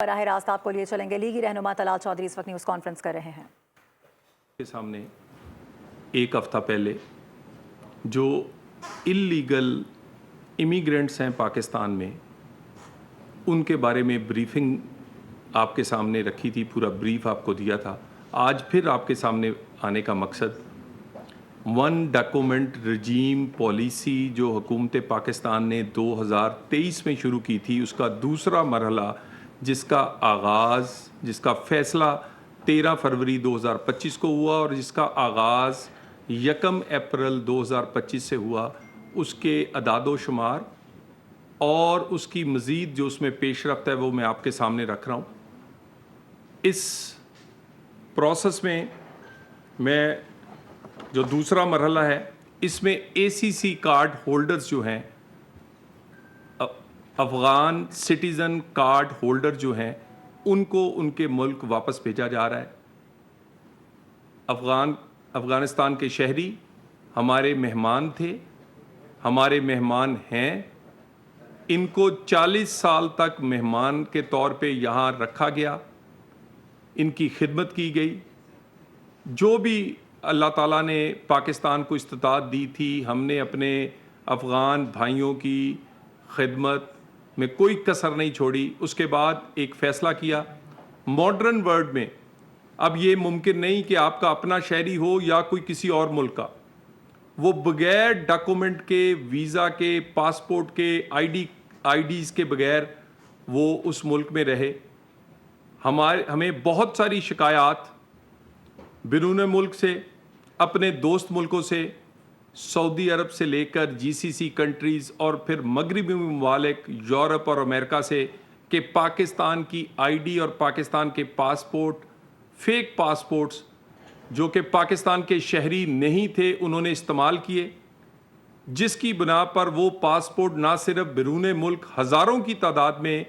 براہ راست آپ کو لیے چلیں گے۔ لیگی رہنما طلال چودھری اس وقت نیوز کانفرنس کر رہے ہیں۔ کے سامنے ایک ہفتہ پہلے جو اللیگل امیگرینٹس ہیں پاکستان میں، ان کے بارے میں بریفنگ آپ کے سامنے رکھی تھی، پورا بریف آپ کو دیا تھا۔ آج پھر آپ کے سامنے آنے کا مقصد ون ڈاکومنٹ رجیم پالیسی جو حکومت پاکستان نے 2023 میں شروع کی تھی، اس کا دوسرا مرحلہ جس کا آغاز، جس کا فیصلہ 13 فروری 2025 کو ہوا اور جس کا آغاز 1 اپریل 2025 سے ہوا، اس کے اعداد و شمار اور اس کی مزید جو اس میں پیش رفت ہے وہ میں آپ کے سامنے رکھ رہا ہوں۔ اس پروسیس میں جو دوسرا مرحلہ ہے، اس میں اے سی سی کارڈ ہولڈرز جو ہیں، افغان سٹیزن کارڈ ہولڈر جو ہیں، ان کو ان کے ملک واپس بھیجا جا رہا ہے۔ افغانستان کے شہری ہمارے مہمان تھے، ہمارے مہمان ہیں، ان کو 40 سال تک مہمان کے طور پہ یہاں رکھا گیا، ان کی خدمت کی گئی۔ جو بھی اللہ تعالیٰ نے پاکستان کو استطاعت دی تھی، ہم نے اپنے افغان بھائیوں کی خدمت میں کوئی کسر نہیں چھوڑی۔ اس کے بعد ایک فیصلہ کیا، ماڈرن ورلڈ میں اب یہ ممکن نہیں کہ آپ کا اپنا شہری ہو یا کوئی کسی اور ملک کا، وہ بغیر ڈاکومنٹ کے، ویزا کے، پاسپورٹ کے، آئی ڈیز کے بغیر وہ اس ملک میں رہے۔ ہمیں بہت ساری شکایات بیرون ملک سے، اپنے دوست ملکوں سے، سعودی عرب سے لے کر جی سی سی کنٹریز اور پھر مغربی ممالک، یورپ اور امریکہ سے، کہ پاکستان کی آئی ڈی اور پاکستان کے پاسپورٹ، فیک پاسپورٹس جو کہ پاکستان کے شہری نہیں تھے، انہوں نے استعمال کیے، جس کی بنا پر وہ پاسپورٹ نہ صرف بیرون ملک ہزاروں کی تعداد میں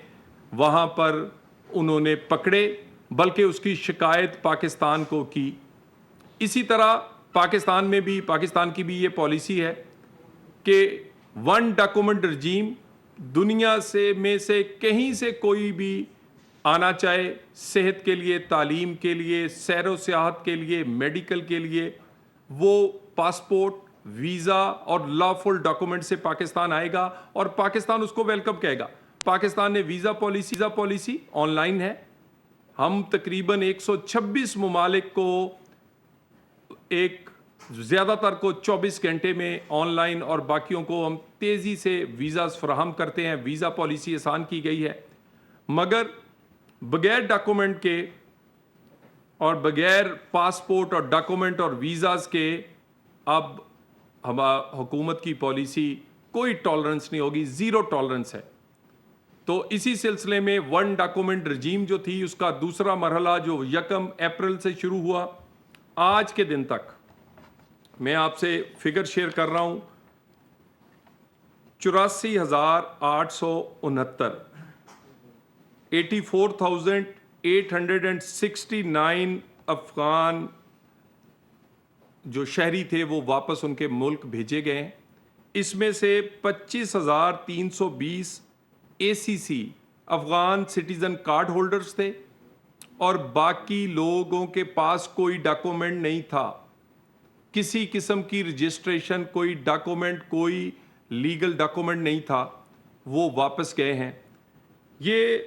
وہاں پر انہوں نے پکڑے، بلکہ اس کی شکایت پاکستان کو کی۔ اسی طرح پاکستان کی بھی یہ پالیسی ہے کہ ون ڈاکومنٹ رجیم، دنیا سے کہیں سے کوئی بھی آنا چاہے، صحت کے لیے، تعلیم کے لیے، سیر و سیاحت کے لیے، میڈیکل کے لیے، وہ پاسپورٹ، ویزا اور لافل ڈاکومنٹ سے پاکستان آئے گا اور پاکستان اس کو ویلکم کہے گا۔ پاکستان نے ویزا پالیسی آن لائن ہے۔ ہم تقریباً 126 ممالک کو، زیادہ تر کو 24 گھنٹے میں آن لائن اور باقیوں کو ہم تیزی سے ویزاز فراہم کرتے ہیں۔ ویزا پالیسی آسان کی گئی ہے، مگر بغیر ڈاکومنٹ کے اور بغیر پاسپورٹ اور ڈاکومنٹ اور ویزاز کے اب حکومت کی پالیسی کوئی ٹالرنس نہیں ہوگی، زیرو ٹالرنس ہے۔ تو اسی سلسلے میں ون ڈاکومنٹ رجیم جو تھی، اس کا دوسرا مرحلہ جو 1 اپریل سے شروع ہوا، آج کے دن تک میں آپ سے فگر شیئر کر رہا ہوں، 84,869 84,869 افغان جو شہری تھے وہ واپس ان کے ملک بھیجے گئے ہیں۔ اس میں سے 25,320 اے سی سی افغان سٹیزن کارڈ ہولڈرز تھے اور باقی لوگوں کے پاس کوئی ڈاکومنٹ نہیں تھا، کسی قسم کی رجسٹریشن، کوئی ڈاکومنٹ، کوئی لیگل ڈاکومنٹ نہیں تھا، وہ واپس گئے ہیں۔ یہ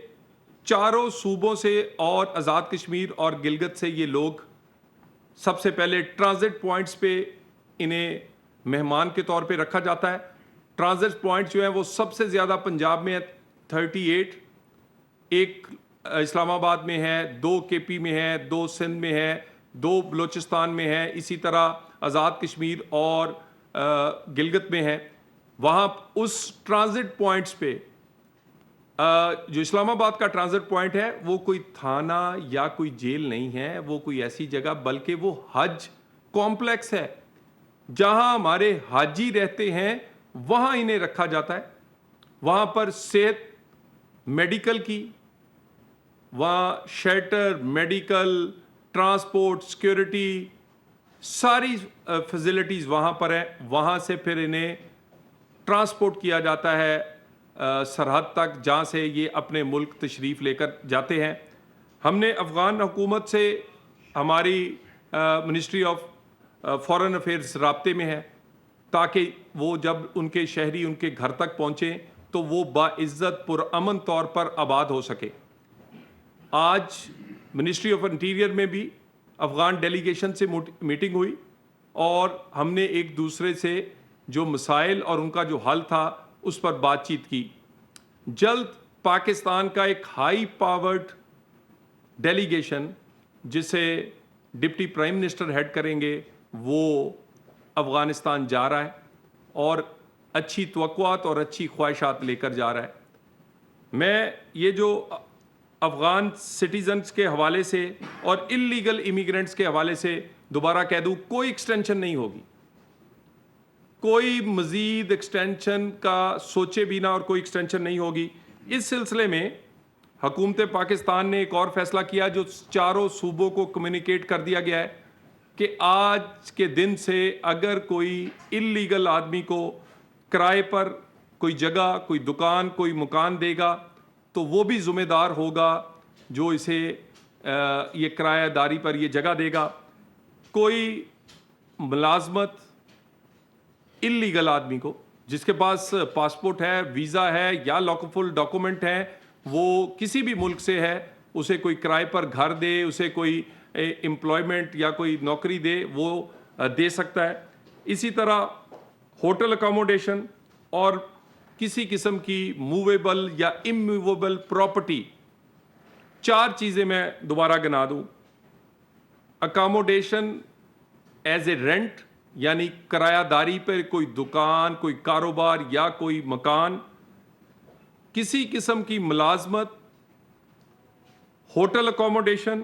چاروں صوبوں سے اور آزاد کشمیر اور گلگت سے یہ لوگ سب سے پہلے ٹرانزٹ پوائنٹس پہ انہیں مہمان کے طور پہ رکھا جاتا ہے۔ ٹرانزٹ پوائنٹس جو ہیں وہ سب سے زیادہ پنجاب میں ہے 38، ایک اسلام آباد میں ہے، 2 کے پی میں ہے، 2 سندھ میں ہے، 2 بلوچستان میں ہے، اسی طرح آزاد کشمیر اور گلگت میں ہے۔ وہاں اس ٹرانزٹ پوائنٹس پہ جو اسلام آباد کا ٹرانزٹ پوائنٹ ہے وہ کوئی تھانہ یا کوئی جیل نہیں ہے، وہ کوئی ایسی جگہ، بلکہ وہ حج کمپلیکس ہے جہاں ہمارے حاجی رہتے ہیں، وہاں انہیں رکھا جاتا ہے۔ وہاں پر صحت، میڈیکل کی، وہاں شیلٹر، میڈیکل، ٹرانسپورٹ، سیکیورٹی، ساری فیسلٹیز وہاں پر ہے۔ وہاں سے پھر انہیں ٹرانسپورٹ کیا جاتا ہے سرحد تک جہاں سے یہ اپنے ملک تشریف لے کر جاتے ہیں. ہم نے افغان حکومت سے ہماری منسٹری آف فارن افیئرز رابطے میں ہے تاکہ وہ جب ان کے شہری ان کے گھر تک پہنچیں تو وہ باعزت پرامن طور پر آباد ہو سکے. آج منسٹری آف انٹیریئر میں بھی افغان ڈیلیگیشن سے میٹنگ ہوئی اور ہم نے ایک دوسرے سے جو مسائل اور ان کا جو حل تھا اس پر بات چیت کی. جلد پاکستان کا ایک ہائی پاورڈ ڈیلیگیشن جسے ڈپٹی پرائم منسٹر ہیڈ کریں گے وہ افغانستان جا رہا ہے اور اچھی توقعات اور اچھی خواہشات لے کر جا رہا ہے. میں یہ جو افغان سٹیزنز کے حوالے سے اور انلیگل امیگرنٹس کے حوالے سے دوبارہ کہہ دوں, کوئی ایکسٹینشن نہیں ہوگی, کوئی مزید ایکسٹینشن کا سوچے بھی نہ اور کوئی ایکسٹینشن نہیں ہوگی. اس سلسلے میں حکومت پاکستان نے ایک اور فیصلہ کیا جو چاروں صوبوں کو کمیونیکیٹ کر دیا گیا ہے کہ آج کے دن سے اگر کوئی انلیگل آدمی کو کرائے پر کوئی جگہ, کوئی دکان, کوئی مکان دے گا تو وہ بھی ذمہ دار ہوگا جو اسے یہ کرایہ داری پر یہ جگہ دے گا. کوئی ملازمت انلیگل آدمی کو جس کے پاس پاسپورٹ ہے, ویزا ہے یا لاکفل ڈاکومنٹ ہے, وہ کسی بھی ملک سے ہے, اسے کوئی کرائے پر گھر دے, اسے کوئی امپلائمنٹ یا کوئی نوکری دے, وہ دے سکتا ہے. اسی طرح ہوٹل اکاموڈیشن اور کسی قسم کی موویبل یا اموویبل پراپرٹی, 4 چیزیں میں دوبارہ گنا دوں. اکاموڈیشن ایز اے رینٹ یعنی کرایہ داری پر کوئی دکان, کوئی کاروبار یا کوئی مکان, کسی قسم کی ملازمت, ہوٹل اکاموڈیشن,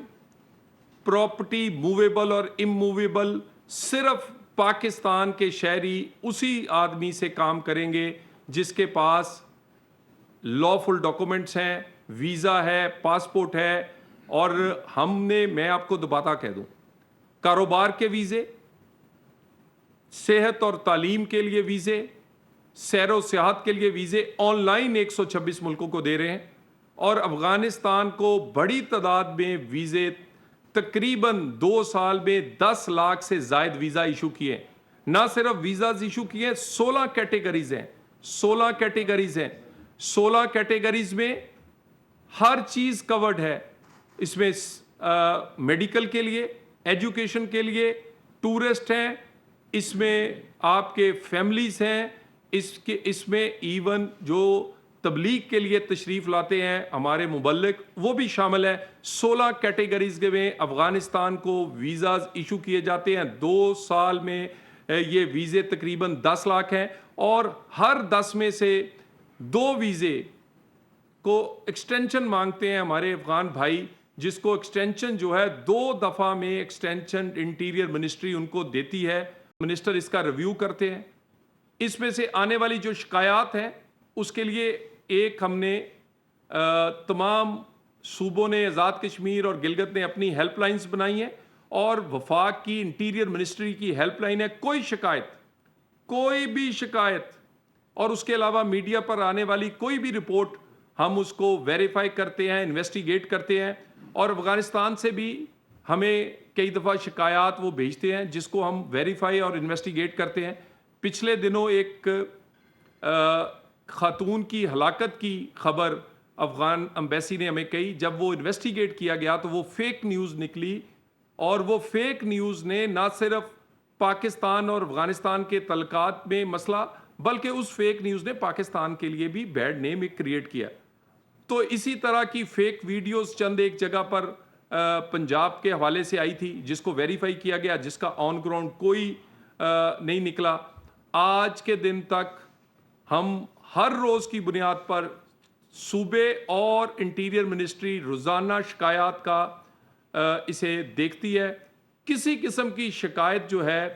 پراپرٹی موویبل اور اموویبل صرف پاکستان کے شہری اسی آدمی سے کام کریں گے جس کے پاس لافل ڈاکومنٹس ہیں, ویزا ہے, پاسپورٹ ہے. اور ہم نے, میں آپ کو دوبارہ کہہ دوں, کاروبار کے ویزے, صحت اور تعلیم کے لیے ویزے, سیر و سیاحت کے لیے ویزے آن لائن 126 ملکوں کو دے رہے ہیں. اور افغانستان کو بڑی تعداد میں ویزے, تقریباً 2 سال میں 10 لاکھ سے زائد ویزا ایشو کیے. نہ صرف ویزاز ایشو کیے, 16 کیٹیگریز ہیں, 16 کیٹیگریز ہیں. 16 کیٹیگریز میں ہر چیز کورڈ ہے. اس میں میڈیکل کے لیے, ایجوکیشن کے لیے, ٹورسٹ ہیں, اس میں آپ کے فیملیز ہیں, اس میں ایون جو تبلیغ کے لیے تشریف لاتے ہیں ہمارے مبلغ وہ بھی شامل ہے. 16 کیٹیگریز میں افغانستان کو ویزاز ایشو کیے جاتے ہیں. 2 سال میں یہ ویزے تقریباً 10 لاکھ ہیں اور ہر 10 میں سے 2 ویزے کو ایکسٹینشن مانگتے ہیں ہمارے افغان بھائی, جس کو ایکسٹینشن جو ہے 2 دفعہ میں ایکسٹینشن انٹیریئر منسٹری ان کو دیتی ہے. منسٹر اس کا ریویو کرتے ہیں. اس میں سے آنے والی جو شکایات ہیں اس کے لیے ایک ہم نے تمام صوبوں نے, آزاد کشمیر اور گلگت نے اپنی ہیلپ لائنز بنائی ہیں اور وفاق کی انٹیریئر منسٹری کی ہیلپ لائن ہے. کوئی شکایت, کوئی بھی شکایت اور اس کے علاوہ میڈیا پر آنے والی کوئی بھی رپورٹ ہم اس کو ویریفائی کرتے ہیں, انویسٹیگیٹ کرتے ہیں. اور افغانستان سے بھی ہمیں کئی دفعہ شکایات وہ بھیجتے ہیں جس کو ہم ویریفائی اور انویسٹیگیٹ کرتے ہیں. پچھلے دنوں ایک خاتون کی ہلاکت کی خبر افغان امبیسی نے ہمیں کہی. جب وہ انویسٹیگیٹ کیا گیا تو وہ فیک نیوز نکلی اور وہ فیک نیوز نے نہ صرف پاکستان اور افغانستان کے تعلقات میں مسئلہ بلکہ اس فیک نیوز نے پاکستان کے لیے بھی بیڈ نیم کریٹ کیا. تو اسی طرح کی فیک ویڈیوز چند ایک جگہ پر پنجاب کے حوالے سے آئی تھی جس کو ویریفائی کیا گیا, جس کا آن گراؤنڈ کوئی نہیں نکلا. آج کے دن تک ہم ہر روز کی بنیاد پر صوبے اور انٹیریئر منسٹری روزانہ شکایات کا اسے دیکھتی ہے. کسی قسم کی شکایت جو ہے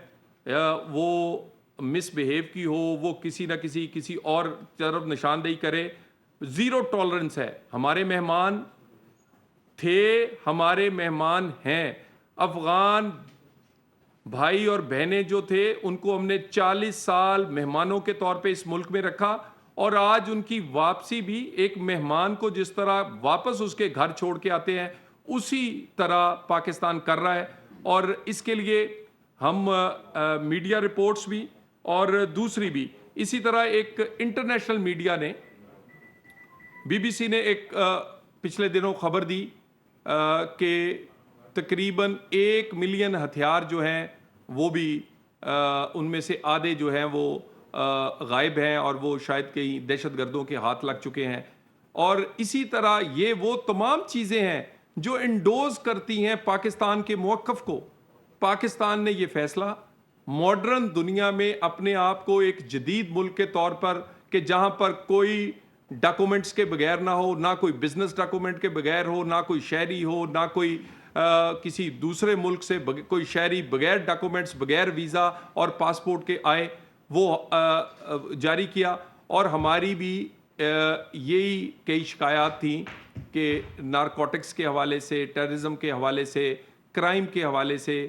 وہ مس بیہیو کی ہو, وہ کسی نہ کسی اور طرف نشاندہی کرے, 0 ٹالرنس ہے. ہمارے مہمان تھے, ہمارے مہمان ہیں. افغان بھائی اور بہنیں جو تھے ان کو ہم نے 40 سال مہمانوں کے طور پہ اس ملک میں رکھا اور آج ان کی واپسی بھی ایک مہمان کو جس طرح واپس اس کے گھر چھوڑ کے آتے ہیں اسی طرح پاکستان کر رہا ہے. اور اس کے لیے ہم میڈیا رپورٹس بھی اور دوسری بھی اسی طرح ایک انٹرنیشنل میڈیا نے بی بی سی نے ایک پچھلے دنوں خبر دی کہ تقریباً 1 ملین ہتھیار جو ہیں وہ بھی ان میں سے آدھے جو ہیں وہ غائب ہیں اور وہ شاید کئی دہشت گردوں کے ہاتھ لگ چکے ہیں. اور اسی طرح یہ وہ تمام چیزیں ہیں جو انڈوز کرتی ہیں پاکستان کے موقف کو. پاکستان نے یہ فیصلہ ماڈرن دنیا میں اپنے آپ کو ایک جدید ملک کے طور پر کہ جہاں پر کوئی ڈاکومنٹس کے بغیر نہ ہو, نہ کوئی بزنس ڈاکومنٹ کے بغیر ہو, نہ کوئی شہری ہو, نہ کوئی کسی دوسرے ملک سے کوئی شہری بغیر ڈاکومنٹس بغیر ویزا اور پاسپورٹ کے آئے, وہ جاری کیا. اور ہماری بھی یہی کئی شکایات تھیں کہ نارکوٹکس کے حوالے سے, ٹیررزم کے حوالے سے, کرائم کے حوالے سے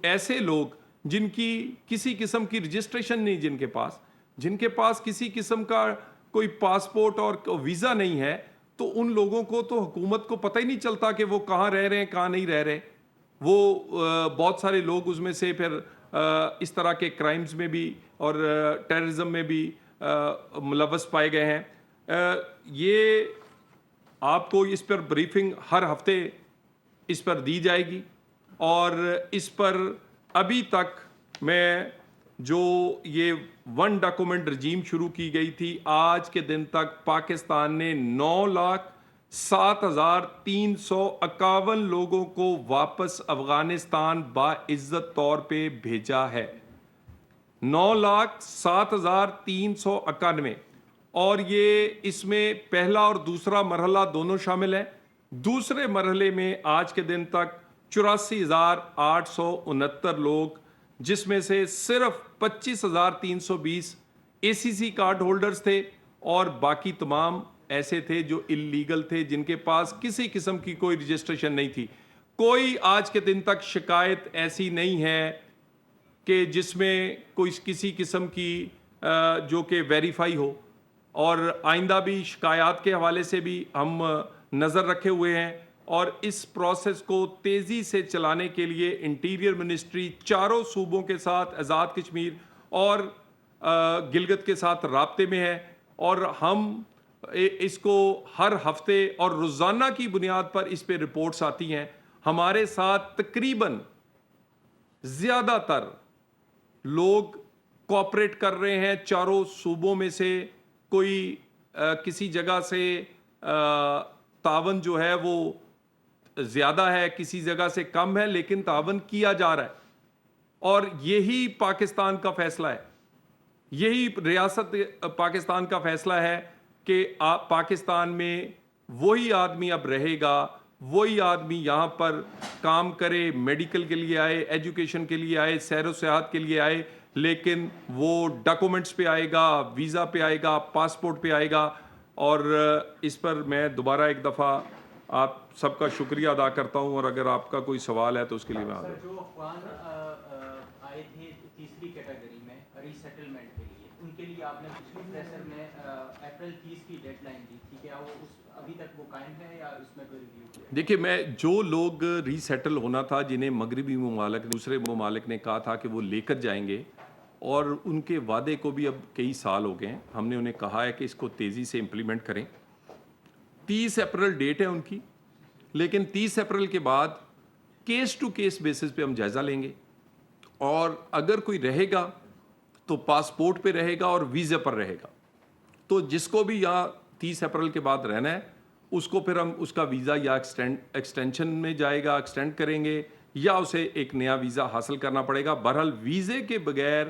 ایسے لوگ جن کی کسی قسم کی رجسٹریشن نہیں, جن کے پاس کسی قسم کا کوئی پاسپورٹ اور ویزا نہیں ہے, تو ان لوگوں کو تو حکومت کو پتہ ہی نہیں چلتا کہ وہ کہاں رہ رہے ہیں کہاں نہیں رہ رہے. وہ بہت سارے لوگ اس میں سے پھر اس طرح کے کرائمز میں بھی اور ٹیررزم میں بھی ملوث پائے گئے ہیں. یہ آپ کو اس پر بریفنگ ہر ہفتے اس پر دی جائے گی. اور اس پر ابھی تک میں جو یہ 1 ڈاکومنٹ رجیم شروع کی گئی تھی, آج کے دن تک پاکستان نے 9,07,351 لوگوں کو واپس افغانستان باعزت طور پہ بھیجا ہے. 9,07,391. اور یہ اس میں پہلا اور دوسرا مرحلہ دونوں شامل ہیں. دوسرے مرحلے میں آج کے دن تک 84,869 لوگ, جس میں سے صرف 25,320 ACC کارڈ ہولڈرز تھے اور باقی تمام ایسے تھے جو اللیگل تھے, جن کے پاس کسی قسم کی کوئی رجسٹریشن نہیں تھی. کوئی آج کے دن تک شکایت ایسی نہیں ہے کہ جس میں کوئی کسی قسم کی جو کہ ویریفائی ہو. اور آئندہ بھی شکایات کے حوالے سے بھی ہم نظر رکھے ہوئے ہیں, اور اس پروسیس کو تیزی سے چلانے کے لیے انٹیریئر منسٹری چاروں صوبوں کے ساتھ, آزاد کشمیر اور گلگت کے ساتھ رابطے میں ہے. اور ہم اس کو ہر ہفتے اور روزانہ کی بنیاد پر اس پہ رپورٹس آتی ہیں. ہمارے ساتھ تقریباً زیادہ تر لوگ کوآپریٹ کر رہے ہیں چاروں صوبوں میں سے. کوئی کسی جگہ سے تعاون جو ہے وہ زیادہ ہے, کسی جگہ سے کم ہے, لیکن تعاون کیا جا رہا ہے. اور یہی پاکستان کا فیصلہ ہے, یہی ریاست پاکستان کا فیصلہ ہے کہ پاکستان میں وہی آدمی اب رہے گا, وہی آدمی یہاں پر کام کرے, میڈیکل کے لیے آئے, ایجوکیشن کے لیے آئے, سیر و سیاحت کے لیے آئے, لیکن وہ ڈاکومنٹس پہ آئے گا, ویزا پہ آئے گا, پاسپورٹ پہ آئے گا. اور اس پر میں دوبارہ ایک دفعہ آپ سب کا شکریہ ادا کرتا ہوں, اور اگر آپ کا کوئی سوال ہے تو اس کے لیے میں حاضر ہوں. جو افغان آئے تھے تیسری کیٹیگری میں ری سیٹلمنٹ کے لیے, ان کے لیے آپ نے پچھلی پریسر میں اپریل 30 کی ڈیڈ لائن دی تھی, کیا وہ ابھی تک وہ قائم ہے یا اس میں کوئی ریویو کیا؟ دیکھیے, میں جو لوگ ری سیٹل ہونا تھا, جنہیں مغربی ممالک دوسرے ممالک نے کہا تھا کہ وہ لے کر جائیں گے, اور ان کے وعدے کو بھی اب کئی سال ہو گئے ہیں, ہم نے انہیں کہا ہے کہ اس کو تیزی سے امپلیمنٹ کریں. 30 اپریل ڈیٹ ہے ان کی, لیکن 30 اپریل کے بعد کیس ٹو کیس بیسس پہ ہم جائزہ لیں گے, اور اگر کوئی رہے گا تو پاسپورٹ پہ رہے گا اور ویزا پر رہے گا. تو جس کو بھی یہاں 30 اپریل کے بعد رہنا ہے, اس کو پھر ہم اس کا ویزا یا ایکسٹینشن میں جائے گا, ایکسٹینڈ کریں گے, یا اسے ایک نیا ویزا حاصل کرنا پڑے گا. بہرحال ویزے کے بغیر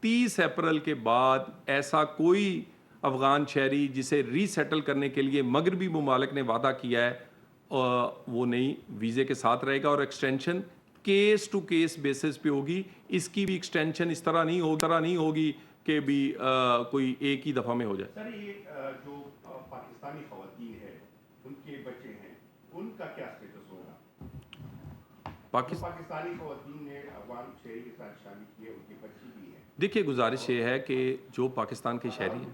30 اپریل کے بعد ایسا کوئی افغان شہری جسے ری سیٹل کرنے کے لیے مغربی ممالک نے وعدہ کیا ہے, وہ نئی ویزے کے ساتھ رہے گا. اور extension case to case basis پہ ہوگی. اس کی بھی ایکسٹینشن اس طرح نہیں ہوگی کہ بھی کوئی ایک ہی دفعہ میں ہو جائے. سر, یہ جو پاکستانی خواتین ہیں, ان کے بچے ہیں, ان کا کیا اسٹیٹس ہوگا؟ پاکستانی خواتین نے افغان شہری کے ساتھ شادی کی ہے, ان کے بچے بھی ہیں. دیکھیے, گزارش یہ ہے کہ جو پاکستان کے شہری ہیں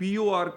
POR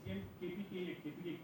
CM KPK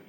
ID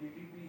TTP